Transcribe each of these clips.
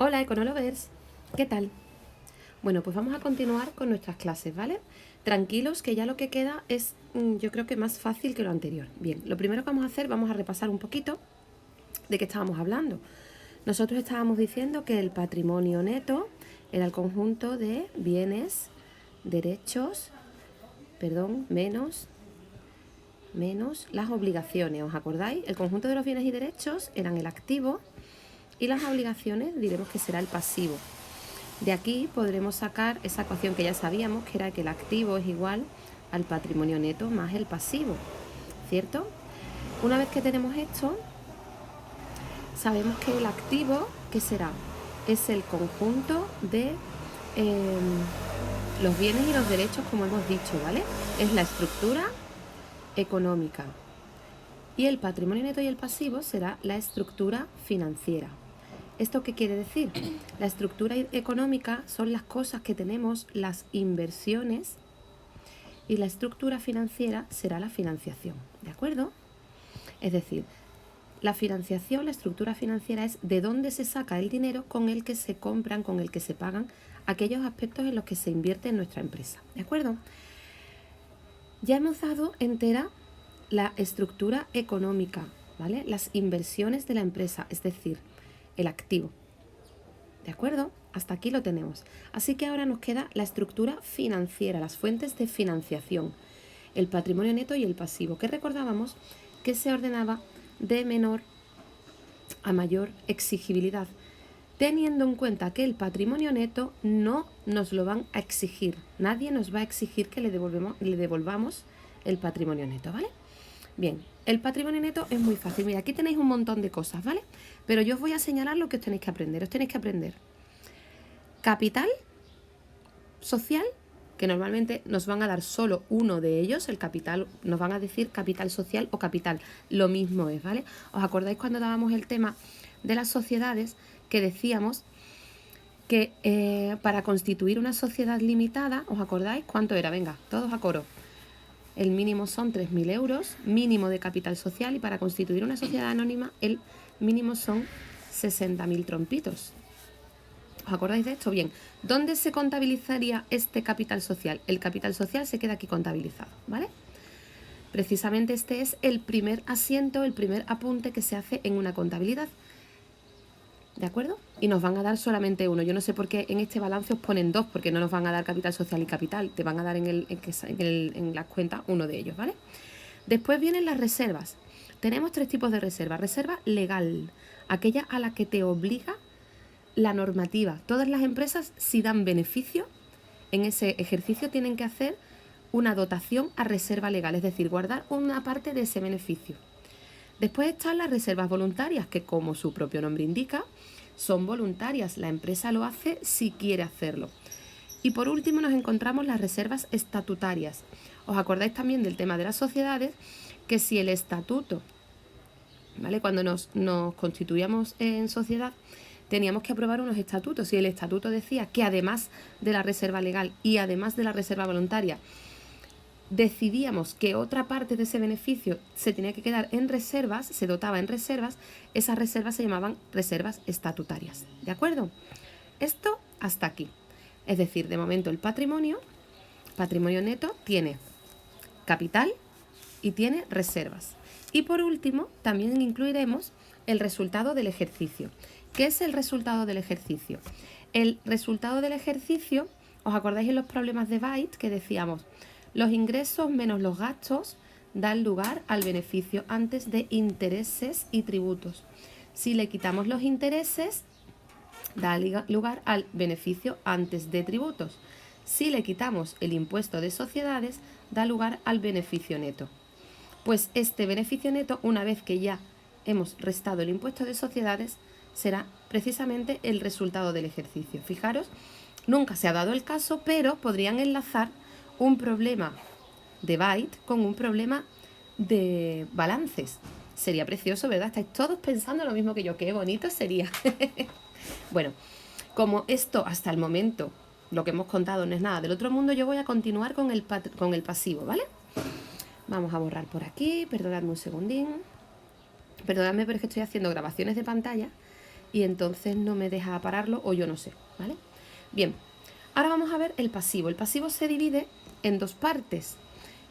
Hola Econolovers, ¿qué tal? Bueno, pues vamos a continuar con nuestras clases, ¿vale? Tranquilos que ya lo que queda es, yo creo que más fácil que lo anterior. Bien, lo primero que vamos a hacer, vamos a repasar un poquito de qué estábamos hablando. Nosotros estábamos diciendo que el patrimonio neto era el conjunto de bienes, derechos, menos las obligaciones, ¿os acordáis? El conjunto de los bienes y derechos eran el activo y las obligaciones diremos que será el pasivo. De aquí podremos sacar esa ecuación que ya sabíamos, que era que el activo es igual al patrimonio neto más el pasivo, ¿cierto? Una vez que tenemos esto, sabemos que el activo, ¿qué será? Es el conjunto de los bienes y los derechos, como hemos dicho, ¿vale? Es la estructura económica. Y el patrimonio neto y el pasivo será la estructura financiera. ¿Esto qué quiere decir? La estructura económica son las cosas que tenemos, las inversiones, y la estructura financiera será la financiación, ¿de acuerdo? Es decir, la financiación, la estructura financiera es de dónde se saca el dinero con el que se compran, con el que se pagan aquellos aspectos en los que se invierte en nuestra empresa, ¿de acuerdo? Ya hemos dado entera la estructura económica, ¿vale? Las inversiones de la empresa, es decir, el activo. ¿De acuerdo? Hasta aquí lo tenemos. Así que ahora nos queda la estructura financiera, las fuentes de financiación, el patrimonio neto y el pasivo, que recordábamos que se ordenaba de menor a mayor exigibilidad, teniendo en cuenta que el patrimonio neto no nos lo van a exigir. Nadie nos va a exigir que le devolvamos el patrimonio neto, ¿vale? Bien, el patrimonio neto es muy fácil. Mira, aquí tenéis un montón de cosas, ¿vale? Pero yo os voy a señalar lo que os tenéis que aprender. Os tenéis que aprender capital social, que normalmente nos van a dar solo uno de ellos, el capital, nos van a decir capital social o capital, lo mismo es, ¿vale? ¿Os acordáis cuando dábamos el tema de las sociedades que decíamos que para constituir una sociedad limitada, ¿os acordáis cuánto era? Venga, todos a coro. El mínimo son 3.000 euros, mínimo de capital social, y para constituir una sociedad anónima el mínimo son 60.000 trompitos. ¿Os acordáis de esto? Bien, ¿dónde se contabilizaría este capital social? El capital social se queda aquí contabilizado, ¿vale? Precisamente este es el primer asiento, el primer apunte que se hace en una contabilidad, ¿de acuerdo? Y nos van a dar solamente uno. Yo no sé por qué en este balance os ponen dos, porque no nos van a dar capital social y capital. Te van a dar en las cuentas uno de ellos, ¿vale? Después vienen las reservas. Tenemos tres tipos de reserva. Reserva legal, aquella a la que te obliga la normativa. Todas las empresas, si dan beneficio, en ese ejercicio tienen que hacer una dotación a reserva legal, es decir, guardar una parte de ese beneficio. Después están las reservas voluntarias, que como su propio nombre indica, son voluntarias. La empresa lo hace si quiere hacerlo. Y por último nos encontramos las reservas estatutarias. ¿Os acordáis también del tema de las sociedades? Que si el estatuto, ¿vale? Cuando nos constituíamos en sociedad, teníamos que aprobar unos estatutos. Y el estatuto decía que además de la reserva legal y además de la reserva voluntaria, decidíamos que otra parte de ese beneficio se tenía que quedar en reservas, se dotaba en reservas, esas reservas se llamaban reservas estatutarias. ¿De acuerdo? Esto hasta aquí. Es decir, de momento el patrimonio neto, tiene capital y tiene reservas. Y por último, también incluiremos el resultado del ejercicio. ¿Qué es el resultado del ejercicio? El resultado del ejercicio, ¿os acordáis en los problemas de Byte que decíamos? Los ingresos menos los gastos dan lugar al beneficio antes de intereses y tributos. Si le quitamos los intereses, da lugar al beneficio antes de tributos. Si le quitamos el impuesto de sociedades, da lugar al beneficio neto. Pues este beneficio neto, una vez que ya hemos restado el impuesto de sociedades, será precisamente el resultado del ejercicio. Fijaros, nunca se ha dado el caso, pero podrían enlazar un problema de Byte con un problema de balances. Sería precioso, ¿verdad? Estáis todos pensando lo mismo que yo. Qué bonito sería. Bueno, como esto hasta el momento, lo que hemos contado no es nada del otro mundo, yo voy a continuar con el pasivo, ¿vale? Vamos a borrar por aquí, perdonadme un segundín. Perdonadme, pero es que estoy haciendo grabaciones de pantalla y entonces no me deja pararlo o yo no sé, ¿vale? Bien, ahora vamos a ver el pasivo. El pasivo se divide en dos partes,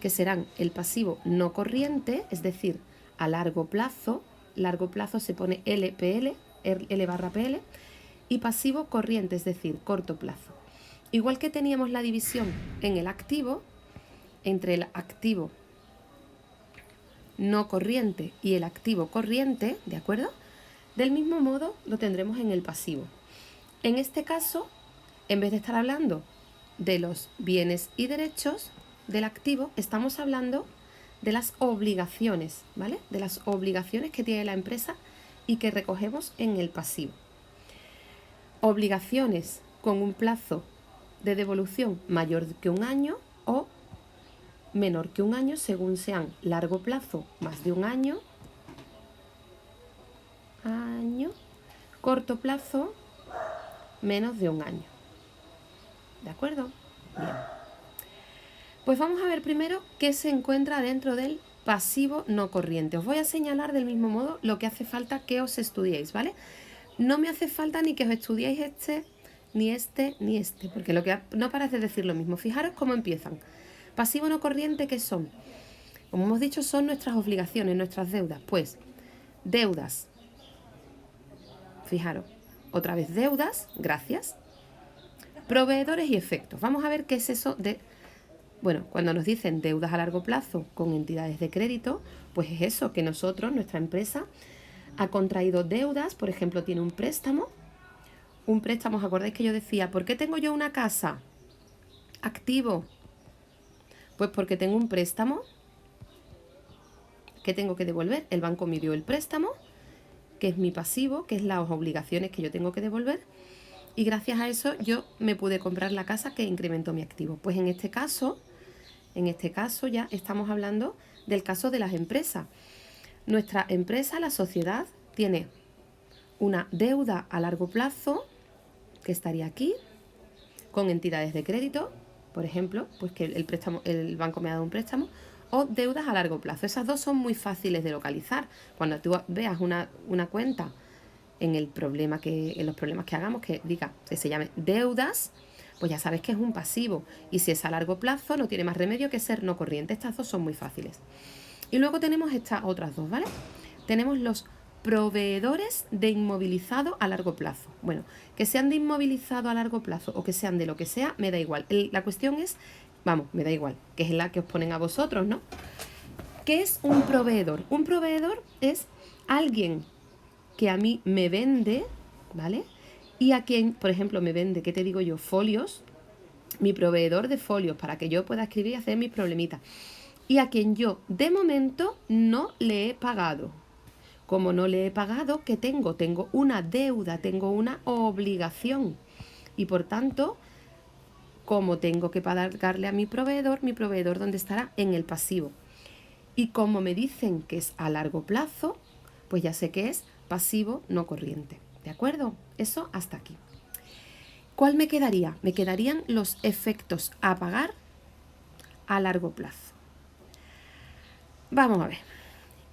que serán el pasivo no corriente, es decir, a largo plazo se pone LPL, L barra PL, y pasivo corriente, es decir, corto plazo. Igual que teníamos la división en el activo, entre el activo no corriente y el activo corriente, ¿de acuerdo? Del mismo modo lo tendremos en el pasivo. En este caso, en vez de estar hablando de los bienes y derechos del activo, estamos hablando de las obligaciones, ¿vale? De las obligaciones que tiene la empresa y que recogemos en el pasivo. Obligaciones con un plazo de devolución mayor que un año o menor que un año, según sean largo plazo, más de un año, corto plazo, menos de un año. ¿De acuerdo? Bien. Pues vamos a ver primero qué se encuentra dentro del pasivo no corriente. Os voy a señalar del mismo modo lo que hace falta que os estudiéis, ¿vale? No me hace falta ni que os estudiéis este, ni este, ni este, porque lo que no parece decir lo mismo. Fijaros cómo empiezan. Pasivo no corriente, ¿qué son? Como hemos dicho, son nuestras obligaciones, nuestras deudas. Pues, deudas. Fijaros, otra vez deudas, gracias. Proveedores y efectos. Vamos a ver qué es eso de... Bueno, cuando nos dicen deudas a largo plazo con entidades de crédito, pues es eso, que nosotros, nuestra empresa, ha contraído deudas, por ejemplo, tiene un préstamo. Un préstamo, ¿os acordáis que yo decía, ¿por qué tengo yo una casa? Activo. Pues porque tengo un préstamo que tengo que devolver. El banco me dio el préstamo, que es mi pasivo, que es las obligaciones que yo tengo que devolver. Y gracias a eso yo me pude comprar la casa que incrementó mi activo. Pues en este caso ya estamos hablando del caso de las empresas. Nuestra empresa, la sociedad, tiene una deuda a largo plazo, que estaría aquí, con entidades de crédito, por ejemplo, pues que el banco me ha dado un préstamo, o deudas a largo plazo. Esas dos son muy fáciles de localizar. Cuando tú veas una cuenta en los problemas que hagamos, que diga, que se llame deudas, pues ya sabes que es un pasivo. Y si es a largo plazo, no tiene más remedio que ser no corriente. Estas dos son muy fáciles. Y luego tenemos estas otras dos, ¿vale? Tenemos los proveedores de inmovilizado a largo plazo. Bueno, que sean de inmovilizado a largo plazo o que sean de lo que sea, me da igual. La cuestión es, me da igual, que es la que os ponen a vosotros, ¿no? ¿Qué es un proveedor? Un proveedor es alguien que a mí me vende, ¿vale? Y a quien, por ejemplo, me vende, ¿qué te digo yo? Folios, mi proveedor de folios, para que yo pueda escribir y hacer mis problemitas. Y a quien yo, de momento, no le he pagado. Como no le he pagado, ¿qué tengo? Tengo una deuda, tengo una obligación. Y por tanto, como tengo que pagarle a mi proveedor, ¿dónde estará? En el pasivo. Y como me dicen que es a largo plazo, pues ya sé que es pasivo no corriente. ¿De acuerdo? Eso hasta aquí. ¿Cuál me quedaría? Me quedarían los efectos a pagar a largo plazo. Vamos a ver.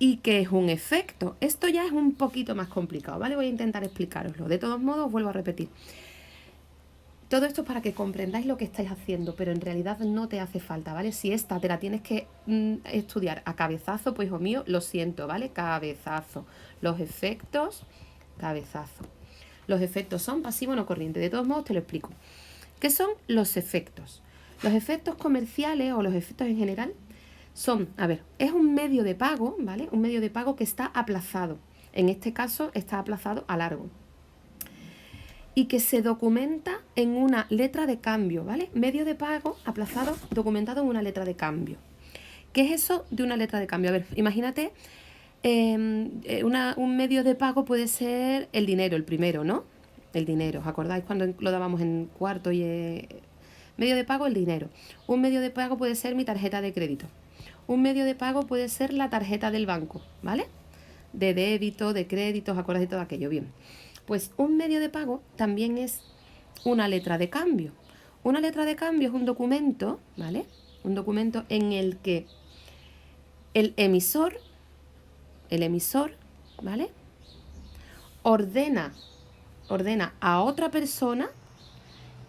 ¿Y qué es un efecto? Esto ya es un poquito más complicado, ¿vale? Voy a intentar explicároslo. De todos modos, vuelvo a repetir. Todo esto es para que comprendáis lo que estáis haciendo, pero en realidad no te hace falta, ¿vale? Si esta te la tienes que estudiar a cabezazo, pues hijo mío, lo siento, ¿vale? Cabezazo. Los efectos, cabezazo. Los efectos son pasivo no corriente. De todos modos, te lo explico. ¿Qué son los efectos? Los efectos comerciales o los efectos en general son, es un medio de pago, ¿vale? Un medio de pago que está aplazado. En este caso está aplazado a largo. Y que se documenta en una letra de cambio, ¿vale? Medio de pago aplazado, documentado en una letra de cambio. ¿Qué es eso de una letra de cambio? A ver, imagínate, un medio de pago puede ser el dinero, el primero, ¿no? El dinero, ¿os acordáis cuando lo dábamos en cuarto y... medio de pago, el dinero. Un medio de pago puede ser mi tarjeta de crédito. Un medio de pago puede ser la tarjeta del banco, ¿vale? De débito, de crédito, ¿os acordáis de todo aquello? Bien. Pues un medio de pago también es una letra de cambio. Una letra de cambio es un documento, ¿vale? Un documento en el que el emisor, ¿vale? Ordena ordena a otra persona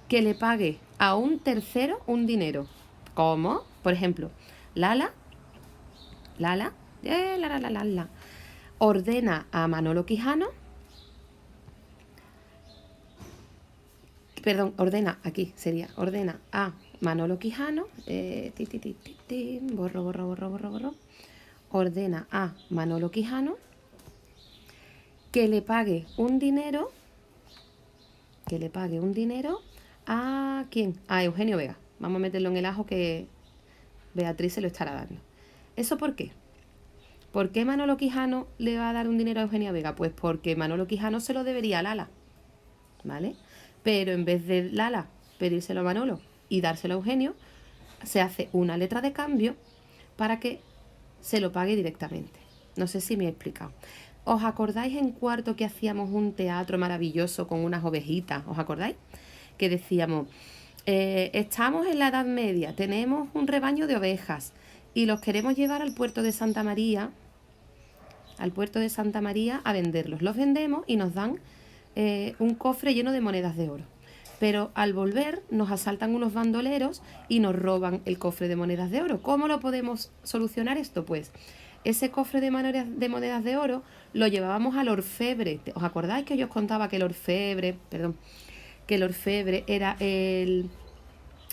que le pague a un tercero un dinero. ¿Cómo? Por ejemplo, Lala ordena a Manolo Quijano, ordena a Manolo Quijano, borro, ordena a Manolo Quijano que le pague un dinero, ¿a quién? A Eugenio Vega. Vamos a meterlo en el ajo que Beatriz se lo estará dando. ¿Eso por qué? ¿Por qué Manolo Quijano le va a dar un dinero a Eugenio Vega? Pues porque Manolo Quijano se lo debería a Lala, ¿vale? Pero en vez de Lala pedírselo a Manolo y dárselo a Eugenio, se hace una letra de cambio para que se lo pague directamente. No sé si me he explicado. ¿Os acordáis en cuarto que hacíamos un teatro maravilloso con unas ovejitas? ¿Os acordáis? Que decíamos, estamos en la Edad Media, tenemos un rebaño de ovejas y los queremos llevar al puerto de Santa María, a venderlos. Los vendemos y nos dan un cofre lleno de monedas de oro. Pero al volver nos asaltan unos bandoleros y nos roban el cofre de monedas de oro. ¿Cómo lo podemos solucionar esto? Pues ese cofre de monedas de oro lo llevábamos al orfebre. ¿Os acordáis que yo os contaba que el orfebre era el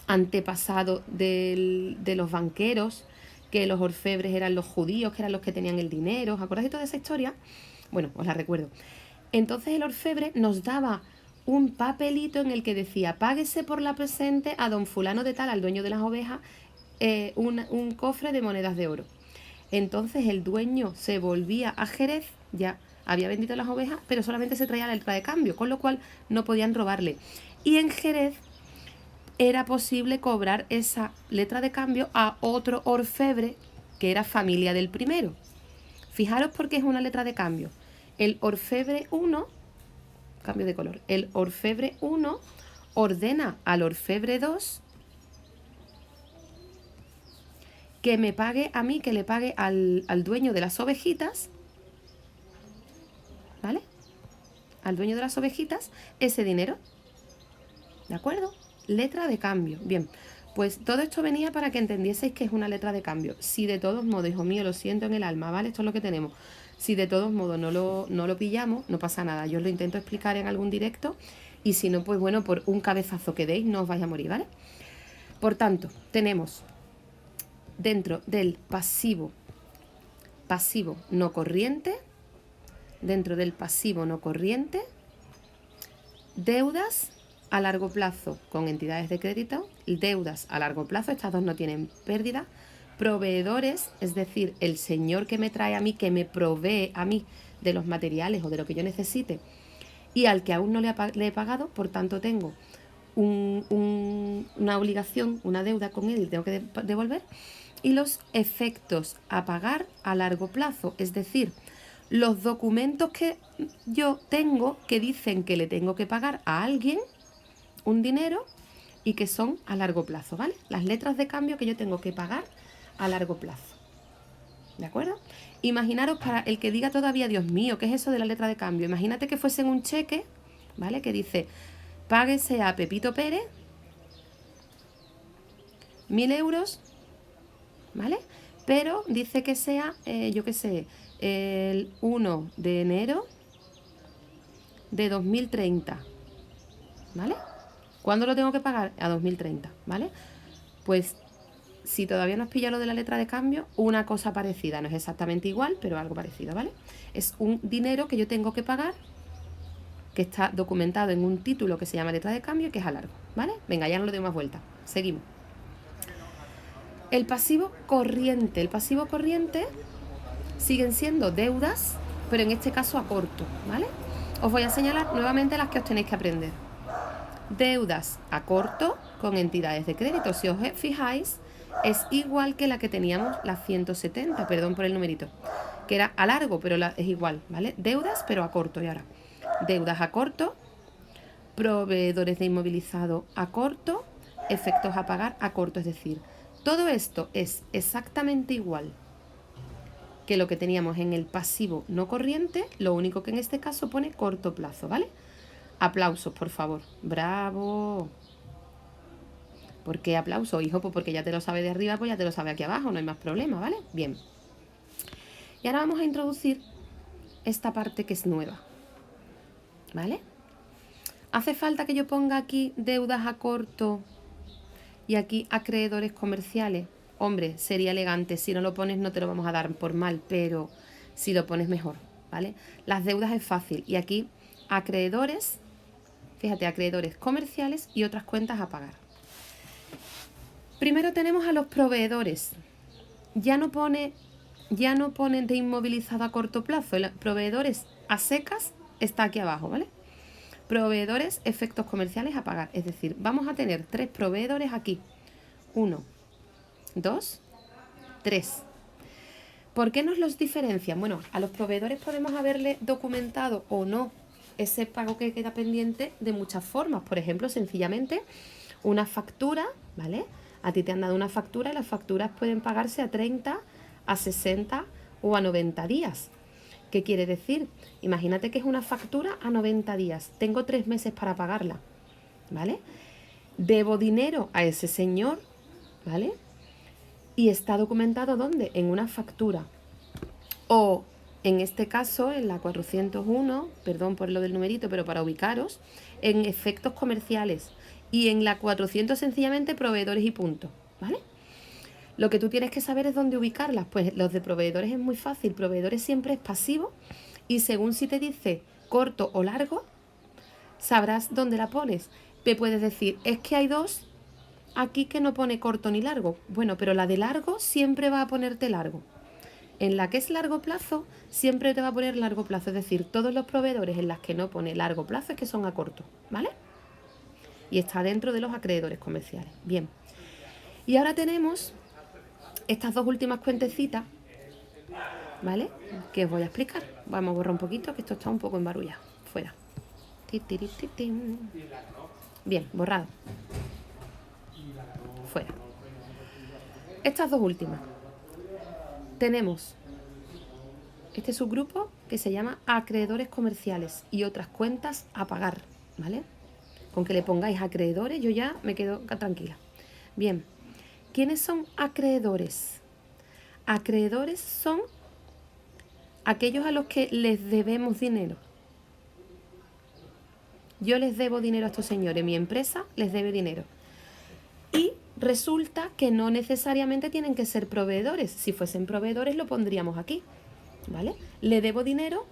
antepasado de los banqueros, que los orfebres eran los judíos, que eran los que tenían el dinero? ¿Os acordáis de toda esa historia? Bueno, os la recuerdo. Entonces el orfebre nos daba un papelito en el que decía, páguese por la presente a don fulano de tal, al dueño de las ovejas, un cofre de monedas de oro. Entonces el dueño se volvía a Jerez, ya había vendido las ovejas, pero solamente se traía la letra de cambio, con lo cual no podían robarle. Y en Jerez era posible cobrar esa letra de cambio a otro orfebre que era familia del primero. Fijaros por qué es una letra de cambio. El orfebre 1, cambio de color, el orfebre 1 ordena al orfebre 2 que me pague a mí, que le pague al dueño de las ovejitas, ¿vale? Al dueño de las ovejitas ese dinero, ¿de acuerdo? Letra de cambio. Bien, pues todo esto venía para que entendieseis que es una letra de cambio. Si de todos modos, hijo mío, lo siento en el alma, ¿vale? Esto es lo que tenemos. Si de todos modos no lo pillamos, no pasa nada. Yo os lo intento explicar en algún directo y si no, pues bueno, por un cabezazo que deis no os vais a morir, ¿vale? Por tanto, tenemos dentro del pasivo no corriente, deudas a largo plazo con entidades de crédito, deudas a largo plazo, estas dos no tienen pérdida, proveedores, es decir, el señor que me trae a mí, que me provee a mí de los materiales o de lo que yo necesite y al que aún no le he pagado, por tanto tengo una obligación, una deuda con él y tengo que devolver. Y los efectos a pagar a largo plazo, es decir, los documentos que yo tengo que dicen que le tengo que pagar a alguien un dinero y que son a largo plazo, ¿vale? Las letras de cambio que yo tengo que pagar a largo plazo, ¿de acuerdo? Imaginaros, para el que diga todavía, Dios mío, ¿qué es eso de la letra de cambio? Imagínate que fuese un cheque, ¿vale? Que dice, páguese a Pepito Pérez 1.000 euros, ¿vale? Pero dice que sea, yo qué sé, el 1 de enero de 2030, ¿vale? ¿Cuándo lo tengo que pagar? A 2030, ¿vale? Pues si todavía no has pillado lo de la letra de cambio, una cosa parecida, no es exactamente igual, pero algo parecido, ¿vale? Es un dinero que yo tengo que pagar, que está documentado en un título que se llama letra de cambio y que es a largo, ¿vale? Venga, ya no lo doy más vuelta. Seguimos. El pasivo corriente siguen siendo deudas, pero en este caso a corto, ¿vale? Os voy a señalar nuevamente las que os tenéis que aprender. Deudas a corto con entidades de crédito. Si os fijáis, es igual que la que teníamos, la 170, perdón por el numerito, que era a largo, pero es igual, ¿vale? Deudas, pero a corto. Y ahora, deudas a corto, proveedores de inmovilizado a corto, efectos a pagar a corto, es decir, todo esto es exactamente igual que lo que teníamos en el pasivo no corriente, lo único que en este caso pone corto plazo, ¿vale? Aplausos, por favor. ¡Bravo! ¿Por qué aplauso, hijo? Pues porque ya te lo sabe de arriba, pues ya te lo sabe aquí abajo, no hay más problema, ¿vale? Bien. Y ahora vamos a introducir esta parte que es nueva, ¿vale? ¿Hace falta que yo ponga aquí deudas a corto y aquí acreedores comerciales? Hombre, sería elegante. Si no lo pones no te lo vamos a dar por mal, pero si lo pones mejor, ¿vale? Las deudas es fácil. Y aquí acreedores, fíjate, acreedores comerciales y otras cuentas a pagar. Primero tenemos a los proveedores. Ya no ponen de inmovilizado a corto plazo. El proveedores a secas está aquí abajo, ¿vale? Proveedores, efectos comerciales a pagar. Es decir, vamos a tener 3 proveedores aquí. 1, 2, 3. ¿Por qué nos los diferencian? Bueno, a los proveedores podemos haberle documentado o no ese pago que queda pendiente de muchas formas. Por ejemplo, sencillamente una factura, ¿vale? A ti te han dado una factura y las facturas pueden pagarse a 30, a 60 o a 90 días. ¿Qué quiere decir? Imagínate que es una factura a 90 días. Tengo 3 meses para pagarla, ¿vale? Debo dinero a ese señor, ¿vale? Y está documentado ¿dónde? En una factura. O, en este caso, en la 401, perdón por lo del numerito, pero para ubicaros, en efectos comerciales. Y en la 400 sencillamente proveedores y punto, ¿vale? Lo que tú tienes que saber es dónde ubicarlas. Pues los de proveedores es muy fácil. Proveedores siempre es pasivo y según si te dice corto o largo, sabrás dónde la pones. Te puedes decir, es que hay 2 aquí que no pone corto ni largo. Bueno, pero la de largo siempre va a ponerte largo. En la que es largo plazo, siempre te va a poner largo plazo. Es decir, todos los proveedores en las que no pone largo plazo es que son a corto, ¿vale? Y está dentro de los acreedores comerciales. Bien. Y ahora tenemos estas 2 últimas cuentecitas, ¿vale? Que os voy a explicar. Vamos a borrar un poquito, que esto está un poco embarullado. Fuera. Bien, borrado. Fuera. Estas 2 últimas. Tenemos este subgrupo que se llama acreedores comerciales y otras cuentas a pagar, ¿vale? Con que le pongáis acreedores yo ya me quedo tranquila. Bien, ¿quiénes son acreedores? Acreedores son aquellos a los que les debemos dinero. Yo les debo dinero a estos señores, mi empresa les debe dinero. Y resulta que no necesariamente tienen que ser proveedores. Si fuesen proveedores lo pondríamos aquí, ¿vale? Le debo dinero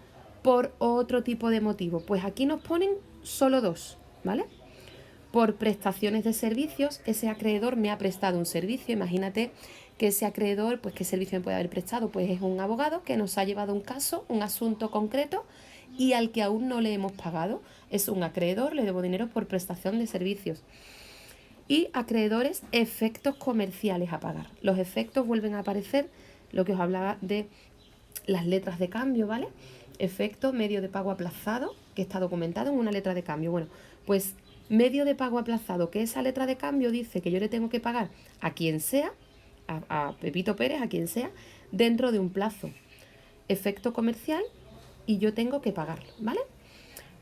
por otro tipo de motivo. Pues aquí nos ponen solo 2, ¿vale? Por prestaciones de servicios, ese acreedor me ha prestado un servicio. Imagínate que ese acreedor, pues ¿qué servicio me puede haber prestado? Pues es un abogado que nos ha llevado un caso, un asunto concreto y al que aún no le hemos pagado. Es un acreedor, le debo dinero por prestación de servicios. Y acreedores, efectos comerciales a pagar. Los efectos vuelven a aparecer, lo que os hablaba de las letras de cambio, ¿vale? Efecto, medio de pago aplazado, que está documentado en una letra de cambio. Bueno, pues medio de pago aplazado, que esa letra de cambio dice que yo le tengo que pagar a quien sea, a Pepito Pérez, a quien sea, dentro de un plazo. Efecto comercial y yo tengo que pagarlo, ¿vale?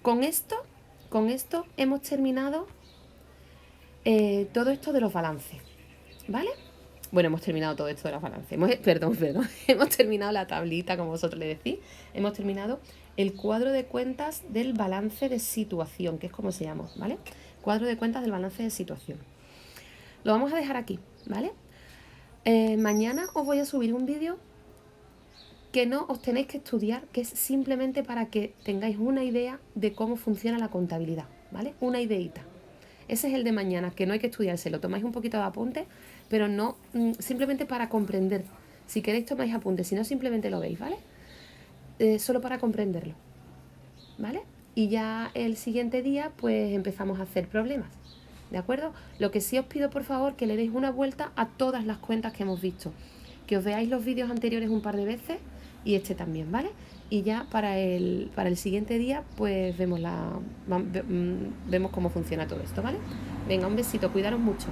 Con esto hemos terminado todo esto de los balances, ¿vale? Bueno, hemos terminado todo esto de los balances. Perdón. Hemos terminado la tablita, como vosotros le decís. Hemos terminado el cuadro de cuentas del balance de situación, que es como se llama, ¿vale? Cuadro de cuentas del balance de situación. Lo vamos a dejar aquí, ¿vale? Mañana os voy a subir un vídeo que no os tenéis que estudiar, que es simplemente para que tengáis una idea de cómo funciona la contabilidad, ¿vale? Una ideita. Ese es el de mañana, que no hay que estudiárselo. Tomáis un poquito de apunte, pero no simplemente para comprender. Si queréis tomáis apuntes, si no simplemente lo veis, ¿vale? Solo para comprenderlo, ¿vale? Y ya el siguiente día pues empezamos a hacer problemas, ¿de acuerdo? Lo que sí os pido por favor que le deis una vuelta a todas las cuentas que hemos visto, que os veáis los vídeos anteriores un par de veces y este también, ¿vale? Y ya para el siguiente día pues vemos cómo funciona todo esto, ¿vale? Venga, un besito, cuidaros mucho.